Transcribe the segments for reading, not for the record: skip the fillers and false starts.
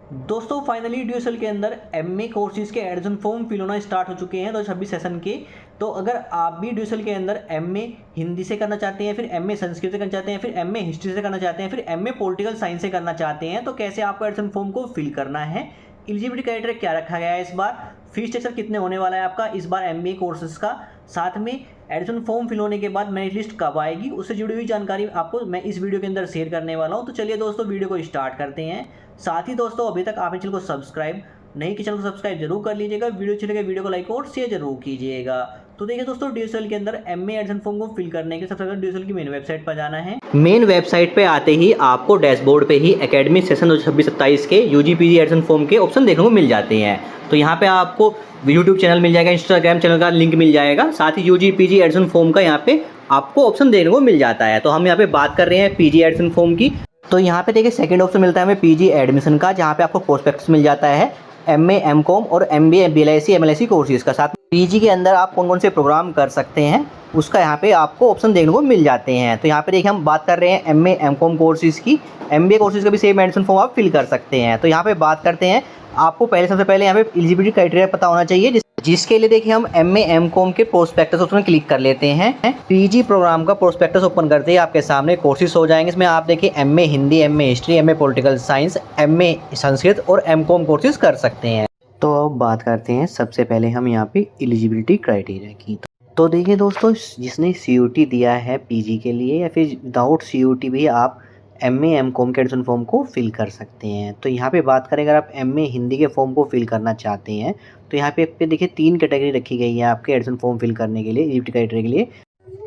दोस्तों फाइनली ड्यूसल के अंदर एमए कोर्सेज के एडमिशन फॉर्म फिल होना स्टार्ट हो चुके हैं 2026 सेशन के। तो अगर आप भी ड्यूसल के अंदर एमए हिंदी से करना चाहते हैं, फिर एमए संस्कृत से करना चाहते हैं, फिर एमए हिस्ट्री से करना चाहते हैं, फिर एमए पॉलिटिकल साइंस से करना चाहते हैं, तो कैसे आपको एडमिशन फॉर्म को फिल करना है, एलिजिबिलिटी क्राइटेरिया क्या रखा गया है इस बार, फीस स्ट्रक्चर कितने होने वाला है आपका इस बार एमबीए कोर्सेज का, साथ में एडमिशन फॉर्म फिल होने के बाद मेरिट लिस्ट कब आएगी, उससे जुड़ी हुई जानकारी आपको मैं इस वीडियो के अंदर शेयर करने वाला हूं। तो चलिए दोस्तों वीडियो को स्टार्ट करते हैं। साथ ही दोस्तों अभी तक आपने चैनल को सब्सक्राइब नहीं किया, चैनल को सब्सक्राइब जरूर कर लीजिएगा, वीडियो अच्छी लगे वीडियो को लाइक और शेयर जरूर कीजिएगा। तो देखिए दोस्तों ड्यूसल के अंदर एमए एडमिशन फॉर्म को फिल करने के सबसे पहले ड्यूसल की मेन वेबसाइट पर जाना है। मेन वेबसाइट पे आते ही आपको डैशबोर्ड पे ही एकेडमिक सेशन 2026-27 के यूजी पीजी एडमिशन फॉर्म के ऑप्शन देखने को मिल जाते हैं। तो यहाँ पे आपको यूट्यूब चैनल मिल जाएगा, इंस्टाग्राम चैनल का लिंक मिल जाएगा, साथ ही यूजी पीजी एडमिशन फॉर्म का यहाँ पे आपको ऑप्शन देखने को मिल जाता है। तो हम यहाँ पे बात कर रहे हैं पीजी एडमिशन फॉर्म की। तो यहाँ पे देखिए सेकंड ऑप्शन मिलता है हमें पीजी एडमिशन का, जहाँ पे आपको प्रोस्पेक्टस मिल जाता है एमए एमकॉम और एमबीए बीएलआईसी एमएलआईसी कोर्सेज का। साथ में पीजी के अंदर आप कौन कौन से प्रोग्राम कर सकते हैं उसका यहाँ पे आपको ऑप्शन देखने को मिल जाते हैं। तो यहाँ पे देखिए हम बात कर रहे हैं एमए एमकॉम कोर्सेज की, एमबीए कोर्सेज का भी सेम एडमिशन फॉर्म आप फिल कर सकते हैं। तो यहाँ पे बात करते हैं, आपको सबसे पहले यहाँ पे एलिजिबिलिटी क्राइटेरिया पता होना चाहिए, जिसके लिए देखिए हम एमए एमकॉम के प्रोस्पेक्टस ऑप्शन क्लिक कर लेते हैं। पीजी प्रोग्राम का प्रोस्पेक्टस ओपन करते ही आपके सामने कोर्सेज हो जाएंगे। इसमें आप देखिए MA Hindi, MA history, MA political science, MA Sanskrit और एमकॉम कोर्सेज कर सकते हैं। तो अब बात करते हैं सबसे पहले हम यहाँ पे एलिजिबिलिटी क्राइटेरिया की। तो देखिए दोस्तों, जिसने सीयूटी दिया है पीजी के लिए या फिर विदाउट सीयूटी भी आप एमए एमकॉम के एडमिशन फॉर्म को फिल कर सकते हैं। तो यहाँ पे बात करें, अगर आप एमए हिंदी के फॉर्म को फिल करना चाहते हैं तो यहाँ पे देखिए 3 कैटेगरी रखी गई है आपके एडमिशन फॉर्म फिल करने के लिए, एलिजिबिलिटी क्राइटेरिया के लिए।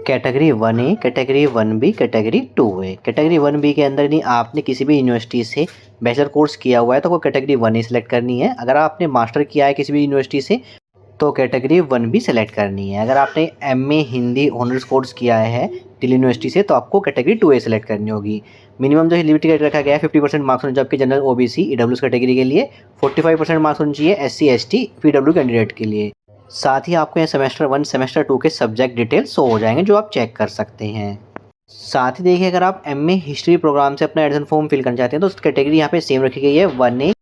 Category 1A, category 1B, category 2A। Category 1B के अंदर यदि आपने किसी भी यूनिवर्सिटी से बैचलर कोर्स किया हुआ है तो वो कैटेगरी 1A सेलेक्ट करनी है। अगर आपने मास्टर किया है किसी भी यूनिवर्सिटी से तो कैटेगरी 1B सेलेक्ट करनी है। अगर आपने एमए हिंदी ऑनर्स कोर्स किया है दिल्ली यूनिवर्सिटी से तो आपको कैटेगरी 2A सेलेक्ट करनी होगी। मिनिमम जो एलिजिबिलिटी क्राइटेरिया रखा गया है 50% मार्क्स होने जबकि जनरल ओबीसी ईडब्ल्यूएस कैटेगरी के लिए 45% मार्क्स होने चाहिए एससी एसटी पीडब्ल्यू कैंडिडेट के लिए। साथ ही आपको यहाँ सेमेस्टर 1 सेमेस्टर 2 के सब्जेक्ट डिटेल शो हो जाएंगे जो आप चेक कर सकते हैं। साथ ही देखिए, अगर आप एमए हिस्ट्री प्रोग्राम से अपना एडमिशन फॉर्म फिल करना चाहते हैं तो उस कैटेगरी यहाँ पे सेम रखी गई है 1A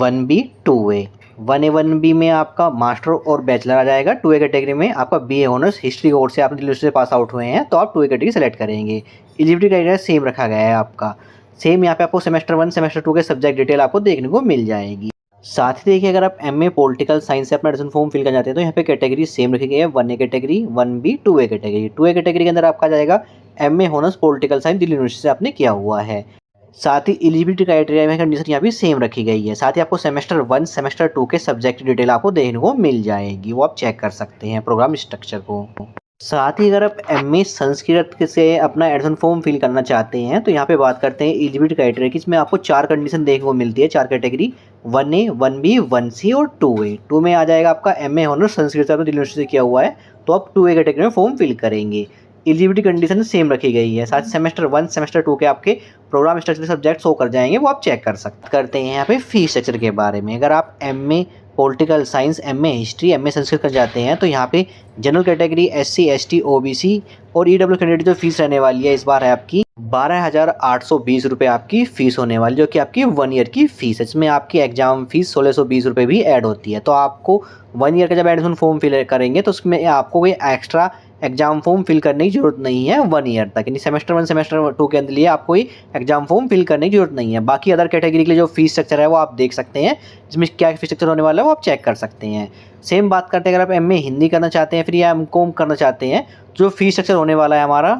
1B 2A। 1A 1B में आपका मास्टर और बैचलर आ जाएगा। 2A कैटेगरी में आपका बीए ऑनर्स हिस्ट्री कोर्स से आप दिल्ली से पास आउट हुए हैं तो आप 2A कैटेगरी सेलेक्ट करेंगे। एलिजिबिलिटी क्राइटेरिया सेम रखा गया है आपका। सेम यहाँ पे आपको सेमेस्टर 1 सेमेस्टर 2 के सब्जेक्ट डिटेल आपको देखने को मिल जाएगी। साथ ही देखिए, अगर आप एमए पॉलिटिकल साइंस से अपना एडमिशन फॉर्म फिल करना चाहते हैं तो यहाँ पे कैटेगरी सेम रखी गई है 1A category 1B 2A category. 2A category के अंदर आपका जाएगा MA honours political science Delhi university से आपने किया हुआ है। साथ ही एलिजिबिलिटी क्राइटेरिया में कंडीशन यहाँ भी सेम रखी गई है। साथ ही आपको सेमेस्टर 1 सेमेस्टर 2 के सब्जेक्ट डिटेल आपको देखने को मिल जाएगी, वो आप चेक कर सकते हैं प्रोग्राम स्ट्रक्चर को। साथ ही अगर आप एमए संस्कृत से अपना एडमिशन फॉर्म फिल करना चाहते हैं तो यहाँ पे बात करते हैं एलिजिबिलिटी क्राइटेरिया की। इसमें आपको 4 कंडीशन देखने को मिलती है, 4 कैटेगरी 1A 1B 1C और 2A। 2 में आ जाएगा आपका एमए ऑनर्स संस्कृत से आपने दिल्ली यूनिवर्सिटी से किया हुआ है तो आप 2A कैटेगरी में फॉर्म फिल करेंगे। एलिजिबिलिटी कंडीशन सेम रखी गई है। साथ सेमेस्टर 1 सेमेस्टर 2 के आपके प्रोग्राम स्ट्रक्चर सब्जेक्ट शो कर जाएंगे, वो आप चेक कर सकते करते हैं। यहाँ पे फीस स्ट्रक्चर के बारे में, अगर आप MA political science, MA history, MA Sanskrit कर जाते हैं तो यहाँ पे general category SC ST OBC और ईडब्ल्यू कैंडिडेट जो फीस रहने वाली है इस बार है आपकी 12,820 रुपये आपकी फ़ीस होने वाली, जो कि आपकी 1 ईयर की फ़ीस है। इसमें आपकी एग्जाम फीस 1620 रुपये भी ऐड होती है। तो आपको 1 ईयर का जब एडमिशन फॉर्म फिल करेंगे तो उसमें आपको कोई एक्स्ट्रा एग्जाम फॉर्म फिल करने की जरूरत नहीं है 1 ईयर तक, यानी सेमेस्टर 1 सेमेस्टर 2 के अंदर लिए आपको कोई एग्जाम फॉर्म फिल करने की जरूरत नहीं है। बाकी अदर कैटेगरी के लिए जो फीस स्ट्रक्चर है वो आप देख सकते हैं, जिसमें क्या फीस स्ट्रक्चर होने वाला है वो आप चेक कर सकते हैं। सेम बात करते हैं, अगर आप एमए हिंदी करना चाहते हैं फिर या एमकॉम करना चाहते हैं, जो फीस स्ट्रक्चर होने वाला है हमारा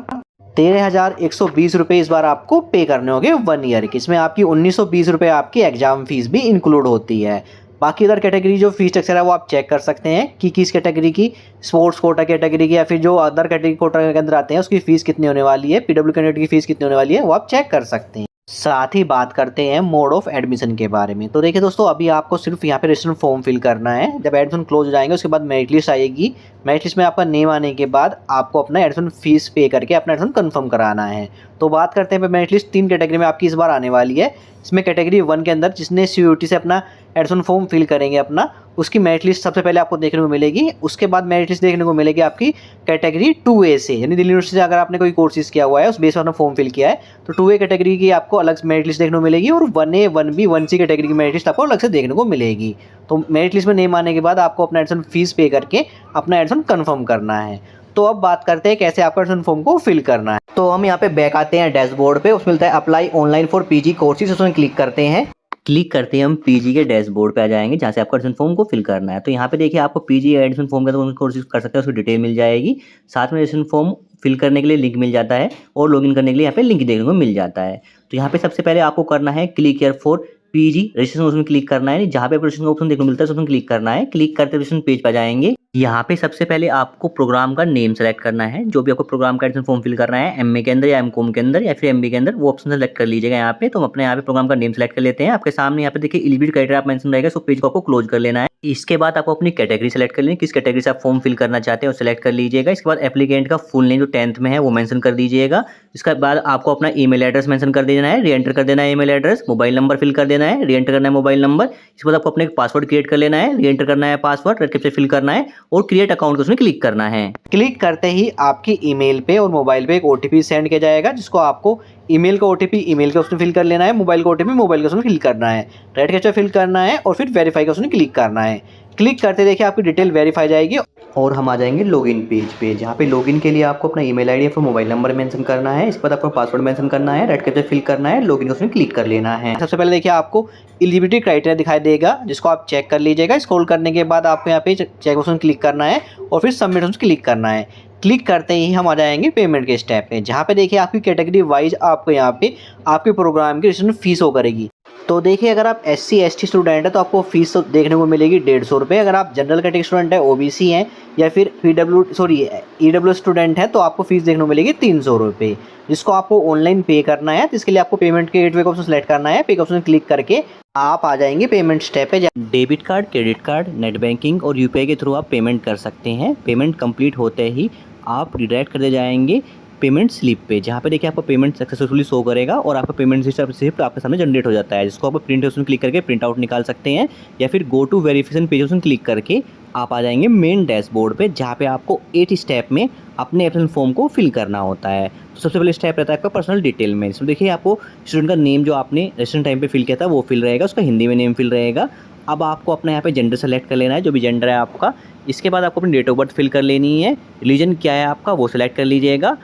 13,120 रुपये इस बार आपको पे करने होंगे 1 ईयर की। इसमें आपकी 1920 रुपये आपकी एग्जाम फीस भी इंक्लूड होती है। बाकी अदर कैटेगरी जो फीस स्ट्रक्चर है वो आप चेक कर सकते हैं कि किस कैटेगरी की, स्पोर्ट्स कोटा कैटेगरी की या फिर जो अदर कैटेगरी कोटा के अंदर आते हैं उसकी फीस कितनी होने वाली है, पीडब्ल्यू कैंडिडेट की फीस कितनी होने वाली है वो आप चेक कर सकते हैं। साथ ही बात करते हैं मोड ऑफ एडमिशन के बारे में। तो देखिए दोस्तों, अभी आपको सिर्फ यहाँ पे रजिस्ट्रेशन फॉर्म फिल करना है। जब एडमिशन क्लोज हो जाएंगे उसके बाद मेरिट लिस्ट आएगी। मेरिट लिस्ट में आपका नेम आने के बाद आपको अपना एडमिशन फीस पे करके अपना एडमिशन कंफर्म कराना है। तो बात करते हैं मेरिट लिस्ट 3 कैटेगरी में आपकी इस बार आने वाली है। इसमें कैटेगरी 1 के अंदर जिसने CUET से अपना एडमिशन फॉर्म फिल करेंगे अपना, उसकी मेरिट लिस्ट सबसे पहले आपको देखने को मिलेगी। उसके बाद मेरिट लिस्ट देखने को मिलेगी आपकी कैटेगरी 2A से, यानी दिल्ली यूनिवर्सिटी से अगर आपने कोई कोर्सेज किया हुआ है उस बेस पर अपना फॉर्म फिल किया है तो 2A कैटेगरी की आपको अलग से मेरिट लिस्ट देखने को मिलेगी, और 1A 1B 1C कैटेगरी की मेरिट लिस्ट आपको अलग से देखने को मिलेगी। तो मेरिट लिस्ट में नेम आने के बाद आपको अपना एडमिशन फीस पे करके अपना एडमिशन कन्फर्म करना है। तो अब बात करते हैं कैसे आपका एडमिशन फॉर्म को फिल करना है। तो हम यहाँ पे बैक आते हैं डैशबोर्ड पे, उसमें मिलता है apply online for PG courses, उसमें क्लिक करते हैं। क्लिक करते ही हम PG के डैशबोर्ड पे आ जाएंगे जहाँ से आपको एडमिशन फॉर्म को फिल करना है। तो यहाँ पे देखिए आपको PG एडमिशन फॉर्म का तो कोर्सेज कर सकते हैं, उसकी डिटेल मिल जाएगी। साथ में एडमिशन फॉर्म फिल करने के लिए लिंक मिल जाता है और लॉगिन करने के लिए यहाँ पे लिंक देखने को मिल जाता है। तो यहाँ पे सबसे पहले आपको करना है click here for PG registration, उसमें क्लिक करना है। जहाँ पे रजिस्ट्रेशन का ऑप्शन देखने को मिलता है उसमें क्लिक करना है। क्लिक करते रजिस्ट्रेशन पेज पर जाएंगे। यहाँ पे सबसे पहले आपको प्रोग्राम का नेम सेलेक्ट करना है, जो भी आपको प्रोग्राम का एडमिशन फॉर्म फिल करना है, MA के अंदर या MCOM के अंदर या फिर MBA के अंदर, वो ऑप्शन सेलेक्ट कर लीजिएगा यहाँ पे। तो हम अपने यहाँ पे प्रोग्राम का नेम सेलेक्ट कर लेते हैं। आपके सामने यहाँ पे देखिए एलिजिबिलिटी क्राइटेरिया आप मेंशन रहेगा, सो पेज को आपको क्लोज कर लेना है। इसके बाद आपको अपनी कैटेगरी सेलेक्ट कर लेनी, किस कैटेगरी से आप फॉर्म फिल करना चाहते हैं वो सेलेक्ट कर लीजिएगा। इसके बाद एप्लीकेंट का फुल नेम जो 10th में है वो मेंशन कर दीजिएगा। इसके बाद आपको अपना ईमेल एड्रेस मेंशन कर देना है, री एंटर कर देना है email address, mobile number fill कर देना है, री एंटर करना है मोबाइल नंबर। इसके बाद आपको अपने एक पासवर्ड क्रिएट कर लेना है, री एंटर करना है पासवर्ड, रेड कैप्चा फिल करना है और क्रिएट अकाउंट उसमें क्लिक करना है। क्लिक करते ही आपकी ईमेल पे और मोबाइल पे एक OTP सेंड किया जाएगा, जिसको आपको ईमेल का OTP ईमेल के उसमें फिल कर लेना है, मोबाइल का OTP मोबाइल के उसमें फिल करना है, रेड कैप्चा फिल करना है और फिर वेरीफाई का उसमें क्लिक करना है। क्लिक करते देखिए आपकी डिटेल वेरीफाई जाएगी और हम आ जाएंगे लॉगिन पेज पे, जहाँ पे लॉगिन के लिए आपको अपना ईमेल आईडी या फिर मोबाइल नंबर मेंशन करना है। इसके बाद आपको पासवर्ड मेंशन करना है, रेड कैप्चा फिल करना है, लॉगिन उसमें क्लिक कर लेना है। सबसे पहले देखिए आपको एलिजिबिलिटी क्राइटेरिया दिखाई देगा, जिसको आप चेक कर लीजिएगा। स्क्रॉल करने के बाद आपको यहाँ पे चेक ऑप्शन क्लिक करना है और फिर सबमिट ऑप्शन क्लिक करना है। क्लिक करते ही हम आ जाएंगे पेमेंट के स्टेप पे, जहाँ पे देखिए आपकी कैटेगरी वाइज आपको यहाँ पे आपके प्रोग्राम की रजिस्ट्रेशन फीस हो करेगी। तो देखिए अगर आप SC ST स्टूडेंट है तो आपको फीस देखने को मिलेगी 150 रुपये। अगर आप जनरल कैटेगरी स्टूडेंट है, OBC हैं या फिर EWS स्टूडेंट है तो आपको फीस देखने को मिलेगी 300 रुपये, जिसको आपको ऑनलाइन पे करना है। तो इसके लिए आपको पेमेंट के गेटवे का ऑप्शन सेलेक्ट करना है, पे का ऑप्शन क्लिक करके आप आ जाएंगे पेमेंट स्टेप पे। Debit card, credit card, net banking और UPI के थ्रू आप पेमेंट कर सकते हैं। पेमेंट कंप्लीट होते ही आप रिडायरेक्ट कर जाएंगे पेमेंट स्लिप पे, जहाँ पे देखिए आपको पेमेंट सक्सेसफुली शो करेगा और आपका पेमेंट रिसिप्ट आपके सामने जनरेट हो जाता है, जिसको आप प्रिंट ऑप्शन क्लिक करके प्रिंट आउट निकाल सकते हैं या फिर go to verification page option click करके आप आ जाएंगे मेन डैशबोर्ड पे, जहाँ पे आपको 8 स्टेप में अपने एप्लीकेशन फॉर्म को फिल करना होता है। तो सबसे पहले स्टेप रहता है आपका पर्सनल डिटेल में। इसमें देखिए आपको स्टूडेंट का नेम जो आपने रजिस्ट्रेशन टाइम पे फिल किया था वो फिल रहेगा, उसका हिंदी में नेम फिल रहेगा। अब आपको अपना यहाँ पे जेंडर सेलेक्ट कर लेना है, जो भी जेंडर है आपका। इसके बाद आपको अपनी डेट ऑफ बर्थ फिल कर लेनी है, रिलीजन क्या है आपका वो सिलेक्ट कर लीजिएगा,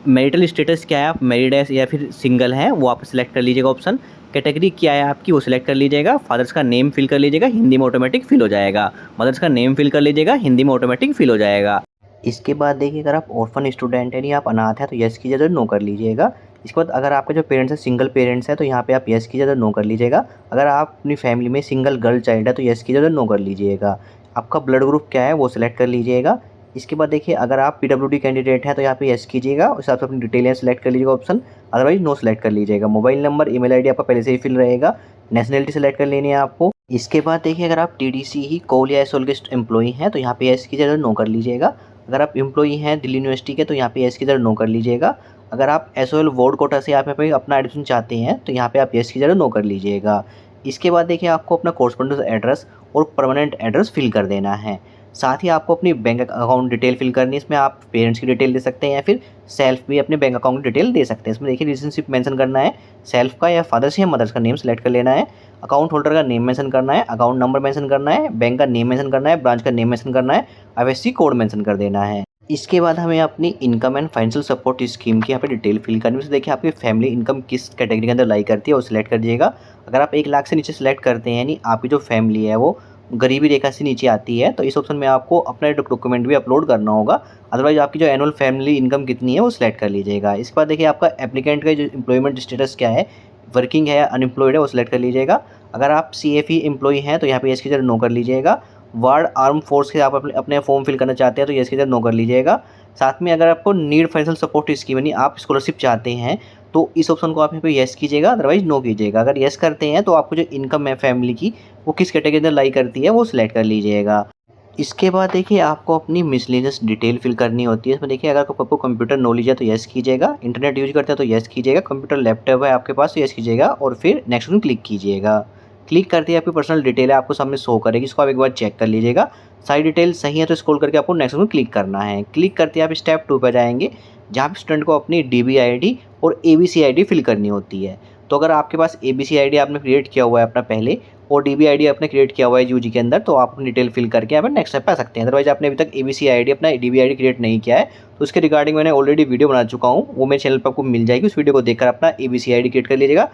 मैरिटल स्टेटस क्या है, आप मैरिड है या फिर सिंगल है वो आप सिलेक्ट कर लीजिएगा ऑप्शन, कैटेगरी क्या है आपकी वो सिलेक्ट कर लीजिएगा, फादर्स का नेम फिल कर लीजिएगा, हिंदी में ऑटोमेटिक फिल हो जाएगा, मदर्स का नेम फिल कर लीजिएगा, हिंदी में ऑटोमेटिक फिल हो जाएगा। इसके बाद देखिए अगर आप ऑर्फन स्टूडेंट है या आप अनाथ है तो यस की जगह नो कर लीजिएगा। इसके बाद अगर आपके जो पेरेंट्स है सिंगल पेरेंट्स है तो यहाँ पे आप यस की जगह नो कर लीजिएगा। अगर आप अपनी फैमिली में सिंगल गर्ल चाइल्ड है तो यस की जगह नो कर लीजिएगा। आपका ब्लड ग्रुप क्या है वो सिलेक्ट कर लीजिएगा। इसके बाद देखिए अगर आप PWD कैंडिडेट है तो यहाँ पे यस कीजिएगा, उस हिसाब से अपनी डिटेल सेलेक्ट कर लीजिएगा ऑप्शन, अदरवाइज नो सेलेक्ट कर लीजिएगा। मोबाइल नंबर, ईमेल आईडी आपका पहले से ही फिल रहेगा, नेशनलिटी सेलेक्ट कर लेनी है आपको। इसके बाद देखिए अगर आप TDC ही कोल या SOL के एम्प्लॉई हैं तो यहाँ पे यस की जगह नो कर लीजिएगा। अगर आप एम्प्लॉई हैं दिल्ली यूनिवर्सिटी के तो यहाँ पे यस की जगह नो कर लीजिएगा। अगर आप SOL वोर्ड कोटा से आप यहाँ पे अपना एडमिशन चाहते हैं तो यहाँ पे आप यस की जगह नो कर लीजिएगा। इसके बाद देखिए आपको अपना कॉरस्पॉन्डेंस एड्रेस और परमानेंट एड्रेस फिल कर देना है। साथ ही आपको अपनी बैंक अकाउंट डिटेल फिल करनी है। इसमें आप पेरेंट्स की डिटेल दे सकते हैं या फिर सेल्फ भी अपने बैंक अकाउंट की डिटेल दे सकते हैं। इसमें देखिए रिलेशनशिप मेंशन करना है, सेल्फ का या फादर्स या मदर्स का नेम सेलेक्ट कर लेना है, अकाउंट होल्डर का नेम मेंशन करना है, अकाउंट नंबर मेंशन करना है, बैंक का नेम मेंशन करना है, ब्रांच का नेम मेंशन करना है, IFSC कोड मेंशन कर देना है। इसके बाद हमें अपनी income and financial support scheme की यहाँ पे डिटेल फिल करनी है। देखिए आपकी फैमिली इनकम किस कैटेगरी के अंदर लाई करती है वो सिलेक्ट कर दीजिएगा। अगर आप 1 लाख से नीचे सेलेक्ट करते हैं यानी आपकी जो फैमिली है वो गरीबी रेखा से नीचे आती है तो इस ऑप्शन में आपको अपना डॉक्यूमेंट भी अपलोड करना होगा, अदरवाइज आपकी जो एनुअल फैमिली इनकम कितनी है वो सिलेक्ट कर लीजिएगा। इसके बाद देखिए आपका एप्लीकेंट का जो एम्प्लॉयमेंट स्टेटस क्या है, वर्किंग है या अनएम्प्लॉयड है वो सिलेक्ट कर लीजिएगा। अगर आप CFE एम्प्लॉई हैं तो यहाँ पे यस की जगह नो कर लीजिएगा। वार्ड आर्म फोर्स के आप अपने फॉर्म फिल करना चाहते हैं तो यस की जगह नो कर लीजिएगा। साथ में अगर आपको नीड फाइनेंशियल सपोर्ट स्कीम यानी आप स्कॉलरशिप चाहते हैं तो इस ऑप्शन को आप यहाँ पे यस कीजिएगा, अदरवाइज नो कीजिएगा। अगर यस करते हैं तो आपको जो इनकम है फैमिली की वो किस कैटेगरी के अंदर लाई करती है वो सिलेक्ट कर लीजिएगा। इसके बाद देखिए आपको अपनी मिसलेनियस डिटेल फिल करनी होती है। इसमें देखिए अगर आपको कंप्यूटर नॉलेज है तो यस कीजिएगा, इंटरनेट यूज़ करते हैं तो यस कीजिएगा, कंप्यूटर लैपटॉप है आपके पास तो यस कीजिएगा और फिर नेक्स्ट में क्लिक कीजिएगा। क्लिक करते ही आपकी पर्सनल डिटेल है आपको सामने शो करेगी, इसको आप एक बार चेक कर लीजिएगा। सारी डिटेल सही है तो स्क्रॉल करके आपको नेक्स्ट में क्लिक करना है। क्लिक करते ही आप स्टेप 2 पे जाएँगे, जहाँ पे स्टूडेंट को अपनी डीबीआईडी और एबीसी आईडी फिल करनी होती है। तो अगर आपके पास एबीसी आईडी आपने क्रिएट किया हुआ है अपना पहले और डीबीआईडी आपने क्रिएट किया हुआ है यूजी के अंदर, तो आप अपनी डिटेल फिल करके यहाँ पे नेक्स्ट स्टेप पे आ सकते हैं। अदरवाइज आपने अभी तक एबीसी आईडी अपना डीबीआईडी क्रिएट नहीं किया है तो उसके रिगार्डिंग मैंने ऑलरेडी वीडियो बना चुका हूँ, वो मेरे चैनल पर आपको मिल जाएगी। उस वीडियो को देखकर अपना एबीसी आईडी क्रिएट कर लीजिएगा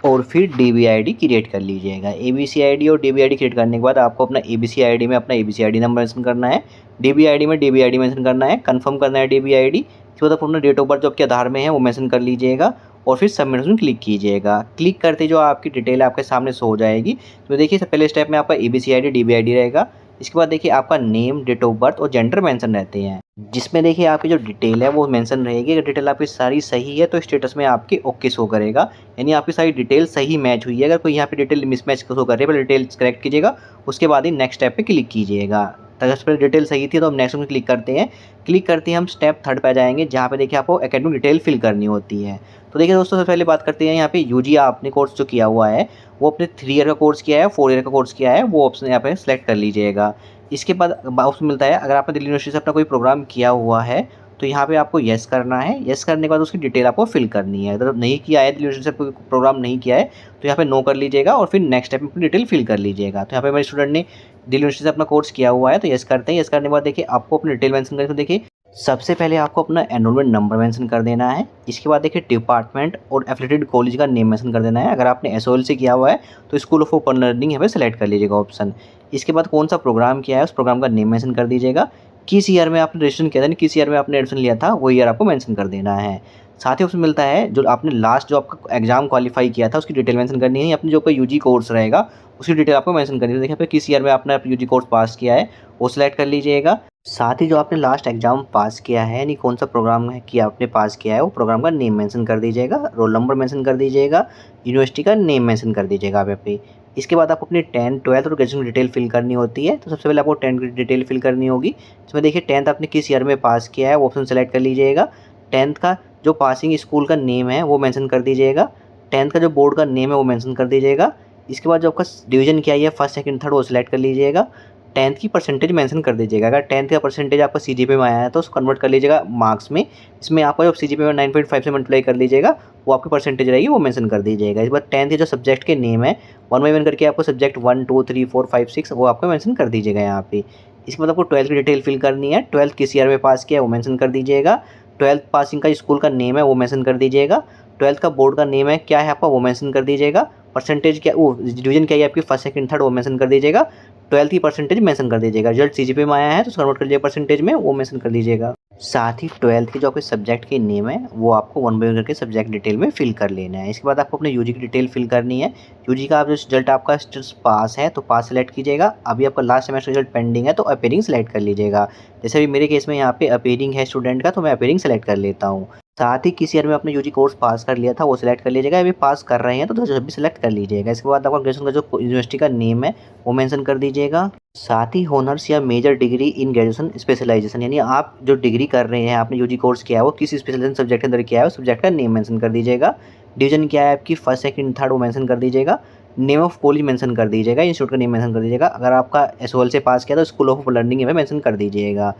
और फिर डीबीआईडी क्रिएट कर लीजिएगा। एबीसी आईडी और डीबीआईडी क्रिएट करने के बाद आपको अपना एबीसी आईडी में अपना एबीसी आईडी नंबर मेंशन करना है, डीबीआईडी में डीबीआईडी मेंशन करना है, कंफर्म करना है डीबीआईडी। इसके बाद आप अपना डेट ऑफ बर्थ जो आपके आधार में है वो मेंशन कर लीजिएगा और फिर सबमिट में क्लिक कीजिएगा। क्लिक करते जो आपकी डिटेल आपके सामने शो हो जाएगी। तो देखिए पहले स्टेप में आपका एबीसी आईडी डीबीआईडी रहेगा। इसके बाद देखिए आपका नेम, डेट ऑफ बर्थ और जेंडर मेंशन रहते हैं, जिसमें देखिए आपकी जो डिटेल है वो मेंशन रहेगी। अगर डिटेल आपकी सारी सही है तो स्टेटस में आपकी ओके शो करेगा, यानी आपकी सारी डिटेल सही मैच हुई है। अगर कोई यहाँ पे डिटेल मिसमैच शो कर रही है पहले डिटेल करेक्ट कीजिएगा, उसके बाद ही नेक्स्ट स्टेप पे क्लिक कीजिएगा। अगर इस पर डिटेल सही थी तो हम नेक्स्ट में क्लिक करते हैं। क्लिक करते ही हम स्टेप 3 पे जाएंगे, जहाँ पे देखिए आपको एकेडमिक डिटेल फिल करनी होती है। तो देखिए दोस्तों सबसे पहले बात करते हैं यहाँ पे यूजी आपने कोर्स जो किया हुआ है वो अपने 3 ईयर का कोर्स किया है, 4 ईयर का कोर्स किया है, वो ऑप्शन यहाँ पे सेलेक्ट कर लीजिएगा। इसके बाद ऑप्शन मिलता है अगर आपने दिल्ली यूनिवर्सिटी से अपना कोई प्रोग्राम किया हुआ है तो यहाँ पे आपको येस करना है। येस करने के बाद उसकी डिटेल आपको फिल करनी है। अगर नहीं किया है, दिल्ली यूनिवर्सिटी से कोई प्रोग्राम नहीं किया है तो यहाँ पे नो कर लीजिएगा और फिर नेक्स्ट स्टेप में अपनी डिटेल फिल कर लीजिएगा। तो यहाँ पे मेरे स्टूडेंट ने दिल्ली यूनिवर्सिटी से अपना कोर्स किया हुआ है तो येस करते हैं। येस करने के बाद देखिए आपको अपनी डिटेल मेंशन करके देखिए सबसे पहले आपको अपना एनरोलमेंट नंबर मेंशन कर देना है। इसके बाद देखिए डिपार्टमेंट और एफिलिएटेड कॉलेज का नेम मेंशन कर देना है। अगर आपने एसओएल से किया हुआ है तो स्कूल ऑफ ओपन लर्निंग यहाँ पे सेलेक्ट कर लीजिएगा ऑप्शन। इसके बाद कौन सा प्रोग्राम किया है उस प्रोग्राम का नेम मेंशन कर दीजिएगा। किस ईयर में आपने रजिस्ट्रेशन किया था, किस ईयर में आपने एडमिशन लिया था वो ईयर आपको मेंशन कर देना है। साथ ही ऑप्शन मिलता है जो आपने लास्ट जो आपका एग्जाम क्वालिफाई किया था उसकी डिटेल मेंशन करनी है। अपने जो कोई यूजी कोर्स रहेगा उसकी डिटेल आपको मेंशन करनी है। देखिए किस ईयर में आपने यूजी कोर्स पास किया है वो सिलेक्ट कर लीजिएगा। साथ ही जो आपने लास्ट एग्जाम पास किया है यानी कौन सा प्रोग्राम है कि आपने पास किया है वो प्रोग्राम का नेम मेंशन कर दीजिएगा, रोल नंबर मेंशन कर दीजिएगा, यूनिवर्सिटी का नेम मेंशन कर दीजिएगा आप पे। इसके बाद आपको अपनी 10th, 12th और ग्रेजुएशन डिटेल फिल करनी होती है। तो सबसे पहले आपको 10th की डिटेल फिल करनी होगी। इसमें देखिए 10th आपने किस ईयर में पास किया है वो ऑप्शन सेलेक्ट कर लीजिएगा। 10th का जो पासिंग स्कूल का नेम है वो मेंशन कर दीजिएगा। 10th का जो बोर्ड का नेम है वो मेंशन कर दीजिएगा। इसके बाद जो आपका डिवीजन क्या है फर्स्ट, सेकंड, थर्ड वो सिलेक्ट कर लीजिएगा। 10th की परसेंटेज मेंशन कर दीजिएगा। अगर 10th का परसेंटेज आपका सीजीपीए में आया है तो उसको कन्वर्ट कर लीजिएगा मार्क्स में। इसमें आपका जो सीजीपीए में 9.5 से मल्टीप्लाई कर लीजिएगा वो आपकी परसेंटेज रहेगी वो मेंशन कर दीजिएगा। इस बार 10th के जो सब्जेक्ट के नेम है 1 बाई 1 करके आपको सब्जेक्ट 1, 2, 3, 4, 5, 6 वो आपको मेंशन कर दीजिएगा यहाँ पे। इसके बाद आपको 12th की डिटेल फिल करनी है। 12th किस ईयर में पास किया है वो मेंशन कर दीजिएगा। 12th पासिंग का स्कूल का नेम है वो मेंशन कर दीजिएगा। 12th का बोर्ड का नेम है क्या है आपका वो मेंशन कर दीजिएगा। परसेंटेज क्या वो डिवीजन क्या है आपकी फर्स्ट, सेकंड, थर्ड वो मेंशन कर दीजिएगा। 12th की परसेंटेज मेंशन कर दीजिएगा। रिजल्ट सीजीपीए में आया है तो कन्वर्ट कर लीजिए परसेंटेज में, वो मेंशन कर लीजिएगा। साथ ही 12th के जो आपके सब्जेक्ट के नेम है वो आपको 1 बाई 1 करके सब्जेक्ट डिटेल में फिल कर लेना है। इसके बाद आपको अपने यूजी की डिटेल फिल करनी है। यूजी का आप जो रिजल्ट आपका पास है तो पास सेलेक्ट कीजिएगा। अभी आपका लास्ट सेमेस्टर रिजल्ट पेंडिंग है तो अपीयरिंग सेलेक्ट कर लीजिएगा। जैसे अभी मेरे केस में यहाँ पे अपीयरिंग है स्टूडेंट का तो मैं अपीयरिंग सेलेक्ट कर लेता हूँ। साथ ही किस ईयर में आपने यूजी कोर्स पास कर लिया था वो सिलेक्ट कर लीजिएगा। अभी पास कर रहे हैं तो 2026 सेलेक्ट कर लीजिएगा। इसके बाद आपका ग्रेजुएशन का जो यूनिवर्सिटी का नेम है वो मेंशन कर दीजिएगा। साथ ही होनर्स या major degree in graduation specialization, यानी आप जो डिग्री कर रहे हैं आपने यूजी कोर्स किया है वो किस स्पेशलाइजेशन सब्जेक्ट के अंदर किया है उस सब्जेक्ट का नेम मेंशन कर दीजिएगा। डिवीजन क्या है आपकी फर्स्ट, सेकंड, थर्ड वो मेंशन कर दीजिएगा। नेम ऑफ कॉलेज मेंशन कर दीजिएगा, इंस्टीट्यूट का नेम मेंशन कर दीजिएगा। अगर आपका एसओएल से पास किया तो स्कूल ऑफ लर्निंग में मेंशन कर दीजिएगा।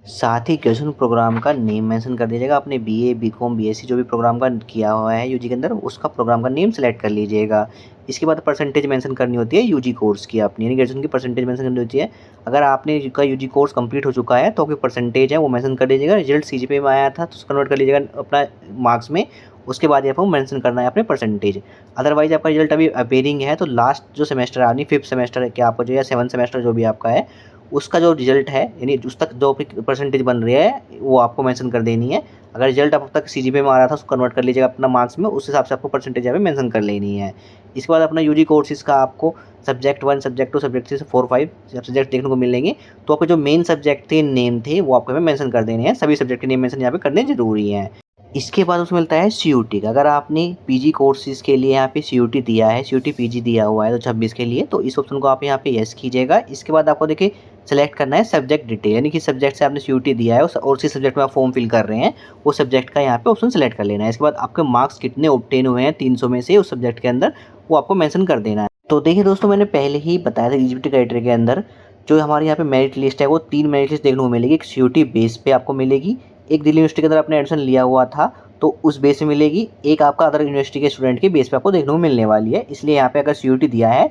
साथ ही ग्रेजुएशन प्रोग्राम का नेम मेंशन कर दीजिएगा। अपने बीए, बीकॉम, बीएससी जो भी प्रोग्राम का किया हुआ है यूजी के अंदर उसका प्रोग्राम का नेम सेलेक्ट कर लीजिएगा। इसके बाद परसेंटेज मेंशन करनी होती है यूजी कोर्स की अपनी, यानी ग्रेजुएशन की परसेंटेज मेंशन करनी होती है। अगर आपने का यूजी कोर्स कंप्लीट हो चुका है तो आपकी परसेंटेज है वो मेंशन कर दीजिएगा। रिजल्ट सीजीपीए में आया था तो उसको कन्वर्ट कर लीजिएगा अपना मार्क्स में। उसके बाद आपको मेंशन करना है अपने परसेंटेज। अदरवाइज आपका रिजल्ट अभी अपेयरिंग है तो लास्ट जो सेमेस्टर है 5th सेमेस्टर क्या आपका जो या 7th सेमेस्टर जो भी आपका है उसका जो रिजल्ट है यानी उस तक जो परसेंटेज बन रही है वो आपको मेंशन कर देनी है। अगर रिजल्ट अब तक सीजीपीए में आ रहा था उसको कन्वर्ट कर लीजिएगा अपना मार्क्स में, उस हिसाब से आपको परसेंटेज यहाँ पे मेंशन कर लेनी है। इसके बाद अपना यूजी कोर्सेज का आपको सब्जेक्ट 1, सब्जेक्ट 2, सब्जेक्ट 3 से 4, 5 सब्जेक्ट देखने को मिलेंगे। तो आपके जो मेन सब्जेक्ट थे नेम थे वो आपको मेंशन कर देने हैं। सभी सब्जेक्ट के नेम मेंशन यहाँ पे करने जरूरी हैं। इसके बाद उसमें मिलता है सीयूटी का। अगर आपने पीजी कोर्सेज़ के लिए यहाँ पे सीयूटी दिया है, सीयूटी पीजी दिया हुआ है तो 26 के लिए, तो इस ऑप्शन को आप यहाँ पे येस कीजिएगा। इसके बाद आपको देखिए सेलेक्ट करना है सब्जेक्ट डिटेल, यानी कि सब्जेक्ट से आपने सीयूटी दिया है और उसी सब्जेक्ट में आप फॉर्म फिल कर रहे हैं, वो सब्जेक्ट का यहाँ पे ऑप्शन सेलेक्ट कर लेना है। इसके बाद आपके मार्क्स कितने ऑब्टेन हुए हैं 300 में से उस सब्जेक्ट के अंदर, वो आपको मेंशन कर देना है। तो देखिए दोस्तों, मैंने पहले ही बताया था एलिजिबिलिटी क्राइटेरिया के अंदर जो हमारे यहाँ पे मेरिट लिस्ट है वो 3 मेरिट लिस्ट देखने को मिलेगी। एक सीयूटी बेस पे आपको मिलेगी, एक दिल्ली यूनिवर्सिटी के अंदर आपने एडमिशन लिया हुआ था तो उस बेस पे मिलेगी, एक आपका अदर यूनिवर्सिटी के स्टूडेंट के बेस पे आपको देखने को मिलने वाली है। इसलिए यहाँ पे अगर सीयूटी दिया है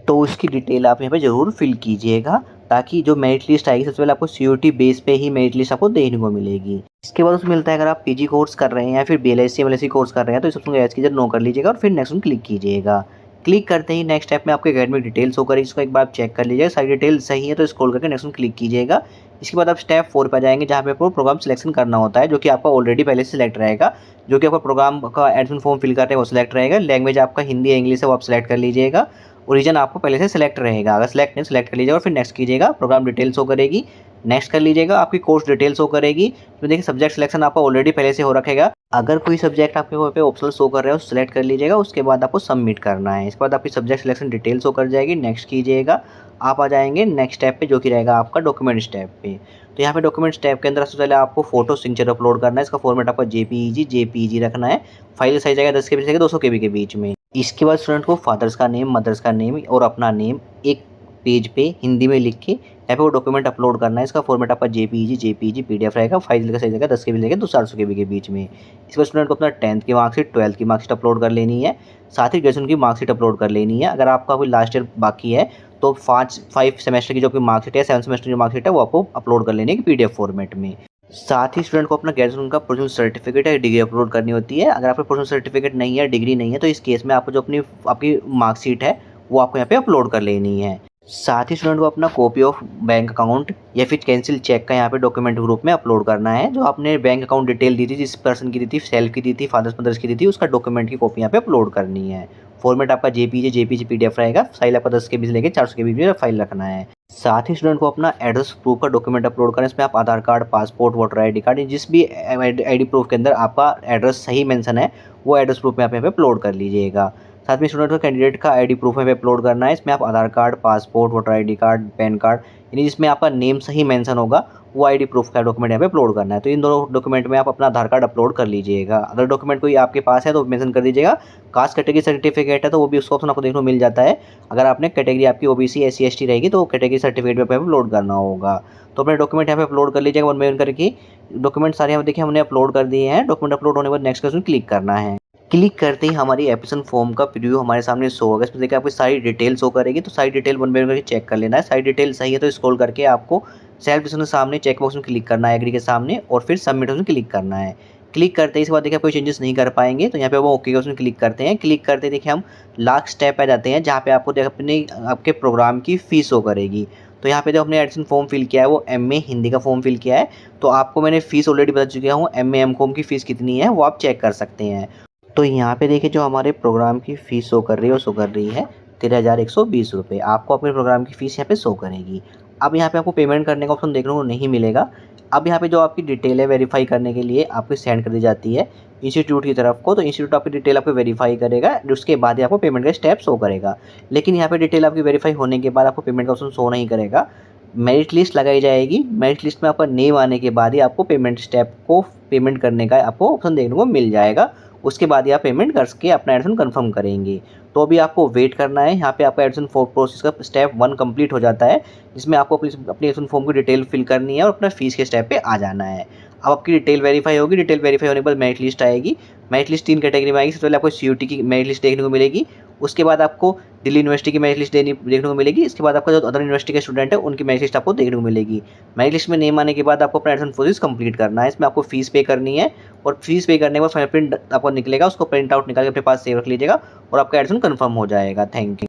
तो उसकी डिटेल आप यहाँ पे ज़रूर फिल कीजिएगा, ताकि जो मेरिट लिस्ट आएगी सबसे पहले आपको सीयूटी बेस पे ही मेरिट लिस्ट आपको देखने को मिलेगी। इसके बाद उसमें मिलता है अगर आप पीजी कोर्स कर रहे हैं या फिर बीएलएससी एमएलएससी कोर्स कर रहे हैं तो इस ऑप्शन को एज कीजिए, नो कर लीजिएगा और फिर नेक्स्ट में क्लिक कीजिएगा। क्लिक करते ही नेक्स्ट स्टेप में आपके एकेडमिक डिटेल्स होकर इसको एक बार आप चेक कर लीजिएगा, सारी डिटेल सही है तो स्क्रॉल करके नेक्स्ट में क्लिक कीजिएगा। इसके बाद आप स्टेप 4 पर जाएंगे जहाँ पे आपको प्रोग्राम सिलेक्शन करना होता है, जो कि आपका ऑलरेडी पहले से सिलेक्ट रहेगा। जो कि आपका प्रोग्राम का एडमिशन फॉर्म फिल कर रहे हैं वो सिलेक्ट रहेगा, लैंग्वेज आपका हिंदी या इंग्लिश है वो आप सिलेक्ट कर लीजिएगा, ओरिजिन आपको पहले से सिलेक्ट रहेगा। अगर सिलेक्ट नहीं सिलेक्ट कर लीजिएगा और फिर नेक्स्ट कीजिएगा, प्रोग्राम डिटेल्स शो करेगी, नेक्स्ट कर लीजिएगा, आपकी कोर्स डिटेल्स शो करेगी। तो देखिए सब्जेक्ट सिलेक्शन आपका ऑलरेडी पहले से हो रखेगा। अगर कोई सब्जेक्ट आपके वहाँ पे ऑप्शनल शो कर रहे हो सिलेक्ट कर लीजिएगा, उसके बाद आपको सबमिट करना है। इसके बाद आपकी सब्जेक्ट सिलेक्शन डिटेल्स शो कर जाएगी, नेक्स्ट कीजिएगा। आप आ जाएंगे नेक्स्ट स्टेप पे जो कि रहेगा आपका डॉक्यूमेंट स्टेप पे। तो यहाँ पे डॉक्यूमेंट स्टेप के अंदर सबसे पहले आपको फोटो सिग्नेचर अपलोड करना है। इसका फॉर्मेट आपका जेपीईजी रखना है। फाइल साइज आएगा 10 KB से 200 KB के बीच में। इसके बाद स्टूडेंट को फादर्स का नेम, मदर्स का नेम और अपना नेम एक पेज पे हिंदी में लिख के यहाँ पे वो डॉक्यूमेंट अपलोड करना है। इसका फॉर्मेट आपका जेपीईजी पीडीएफ रहेगा। फाइल का साइज रहेगा 10 KB से 400 KB के बीच में। इसके बाद स्टूडेंट को अपना 10th की मार्कशीट, 12th की मार्कशीट अपलोड कर लेनी है, साथ ही ग्रेजुएशन की मार्कशीट अपलोड कर लेनी है। अगर आपका कोई लास्ट ईयर बाकी है तो 5 सेमेस्टर की जो आपकी मार्कशीट है, 7 सेमेस्टर की मार्कशीट है वो आपको अपलोड कर लेनी है पीडीएफ फॉर्मेट में। साथ ही स्टूडेंट को अपना ग्रेजुएशन का प्रोविजनल सर्टिफिकेट है, डिग्री अपलोड करनी होती है। अगर आपका प्रोविजनल सर्टिफिकेट नहीं है, डिग्री नहीं है, तो इस केस में आपको जो आपकी मार्कशीट है वो आपको यहाँ पे अपलोड कर लेनी है। साथ ही स्टूडेंट को अपना कॉपी ऑफ बैंक अकाउंट या फिर कैंसिल चेक का यहाँ पे डॉक्यूमेंट ग्रुप में अपलोड करना है। जो आपने बैंक अकाउंट डिटेल दी थी, जिस पर्सन की दी थी, सेल्फ की दी थी, फादर्स मदर्स की दी थी, उसका डॉक्यूमेंट की कॉपी यहाँ पे अपलोड करनी है। फॉर्मेट आपका जेपीजी पीडीएफ रहेगा। फाइल आपका 10 KB से लेकर 400 KB में फाइल रखना है। साथ ही स्टूडेंट को अपना एड्रेस प्रूफ का डॉक्यूमेंट अपलोड करना है। इसमें आप Aadhaar card, passport, voter ID card, जिस भी आईडी प्रूफ के अंदर आपका एड्रेस सही मेंशन है वो एड्रेस प्रूफ में आप यहाँ पे अपलोड कर लीजिएगा। साथ में स्टूडेंट को कैंडिडेट का आईडी प्रूफ में अपलोड करना है। इसमें आप Aadhaar card, passport, voter ID card, PAN card, यानी जिसमें आपका नेम सही मेंशन होगा वो आईडी प्रूफ का डॉक्यूमेंट यहाँ पे अपलोड करना है। तो इन दोनों डॉक्यूमेंट में आप अपना आधार कार्ड अपलोड कर लीजिएगा। अदर डॉक्यूमेंट कोई आपके पास है तो मेंशन कर दीजिएगा। कास्ट कैटेगरी सर्टिफिकेट है तो वो भी उसका ऑप्शन आपको देखने को मिल जाता है। अगर आपने कैटेगरी आपकी ओबीसी, SC, ST रहेगी तो कैटेगरी सर्टिफिकेट पे अपलोड करना होगा। तो अपने डॉक्यूमेंट यहाँ पे अपलोड कर लीजिएगा वन बाय वन करके। डॉक्यूमेंट सारे यहाँ देखिए हमने अपलोड कर दिए हैं। डॉक्यूमेंट अपलोड होने के बाद नेक्स्ट क्वेश्चन क्लिक करना है। क्लिक करते ही हमारी एप्लीकेशन फॉर्म का प्रीव्यू हमारे सामने शो होगा। इसमें देखिए आपकी सारी डिटेल शो करेगी, तो सारी डिटेल वन बाय वन करके चेक कर लेना है। सारी डिटेल सही है तो स्क्रॉल करके आपको सेल्फ डिस्क्रिप्शन के सामने चेक बॉक्स में क्लिक करना है, एग्री के सामने, और फिर सबमिट ऑप्शन क्लिक करना है। क्लिक करते ही इसके बाद देखिए आप कोई चेंजेस नहीं कर पाएंगे तो यहाँ पे वो ओके का ऑप्शन क्लिक करते हैं। क्लिक करते देखिए हम लास्ट स्टेप पे जाते हैं जहाँ पे आपको अपने आपके प्रोग्राम की फ़ीस शो करेगी। तो यहाँ पे जो हमने एडमिशन फॉर्म फिल किया है वो MA हिंदी का फॉर्म फिल किया है, तो आपको मैंने फ़ीस ऑलरेडी बता चुका हूँ। MA MCOM की फ़ीस कितनी है वो आप चेक कर सकते हैं। तो यहाँ पे देखिए जो हमारे प्रोग्राम की फ़ीस शो कर रही है वो शो कर रही है 13,120 रुपये। आपको अपने प्रोग्राम की फ़ीस यहाँ पे शो करेगी। अब यहाँ पे आपको पेमेंट करने का ऑप्शन देखने को नहीं मिलेगा। अब यहाँ पे जो आपकी डिटेल है वेरीफाई करने के लिए आपको सेंड कर दी जाती है इंस्टीट्यूट की तरफ को। तो इंस्टीट्यूट आपकी डिटेल आपको वेरीफाई करेगा, उसके बाद ही आपको पेमेंट का स्टेप शो करेगा। लेकिन यहाँ पे डिटेल आपकी वेरीफाई होने के बाद आपको पेमेंट का ऑप्शन शो नहीं करेगा। मेरिट लिस्ट लगाई जाएगी, मेरिट लिस्ट में आपका नेम आने के बाद ही आपको पेमेंट स्टेप को पेमेंट करने का आपको ऑप्शन देखने को मिल जाएगा। उसके बाद ही आप पेमेंट करके अपना एडमिशन कंफर्म करेंगे। तो अभी आपको वेट करना है। यहाँ पे आपका एडमिशन प्रोसेस का स्टेप 1 कंप्लीट हो जाता है, जिसमें आपको अपनी एडमिशन फॉर्म की डिटेल फिल करनी है और अपना फीस के स्टेप पे आ जाना है। अब आपकी डिटेल वेरीफाई होगी। डिटेल वेरीफाई होने के बाद मेरिट लिस्ट आएगी। मेरिट लिस्ट 3 कैटेगरी में आएगी। सबसे पहले आपको CUT की मेरिट लिस्ट देखने को मिलेगी। उसके बाद आपको दिल्ली यूनिवर्सिटी की मेरिट लिस्ट देखने को मिलेगी। इसके बाद आपका जो अदर यूनिवर्सिटी के स्टूडेंट है उनकी मेरिट लिस्ट आपको देखने को मिलेगी। मेरिट लिस्ट में नेम आने के बाद आपको अपना एडमिशन प्रोसेस कंप्लीट करना है। इसमें आपको फीस पे करनी है और फीस पे करने के बाद फाइनल प्रिंट आपको निकलेगा, उसको प्रिंट आउट निकाल के अपने पास सेव रख लीजिएगा और आपका एडमिशन कंफर्म हो जाएगा। Thank you.